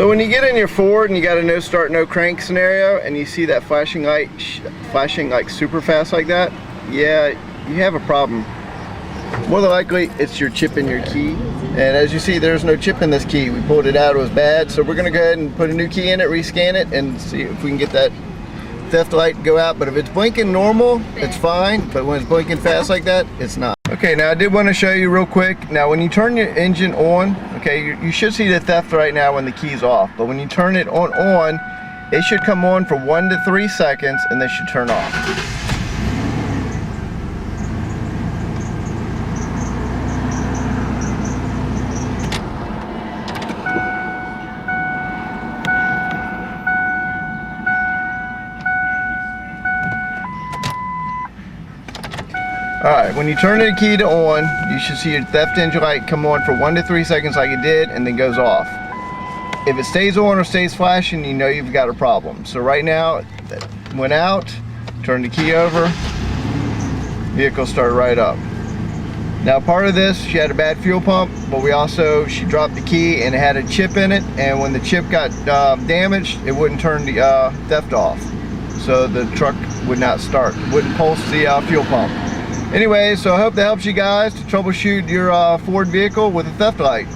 So when you get in your Ford and you got a no start no crank scenario and you see that flashing light flashing like super fast like that, yeah, you have a problem. More than likely it's your chip in your key, and as you see there's no chip in this key. We pulled it out, it was bad, so we're gonna go ahead and put a new key in it, rescan it, and see if we can get that theft light to go out. But if it's blinking normal, it's fine, but when it's blinking fast like that, it's not. Okay, now I did want to show you real quick. Now when you turn your engine on, okay, you should see the theft right now when the key's off, but when you turn it on, it should come on for 1 to 3 seconds and then should turn off. Alright, when you turn the key to on, you should see your theft engine light come on for 1 to 3 seconds like it did and then goes off. If it stays on or stays flashing, you know you've got a problem. So right now, it went out, turned the key over, vehicle started right up. Now part of this, she had a bad fuel pump, but she dropped the key and it had a chip in it, and when the chip got damaged, it wouldn't turn the theft off. So the truck would not start, wouldn't pulse the fuel pump. Anyway, so I hope that helps you guys to troubleshoot your Ford vehicle with a theft light.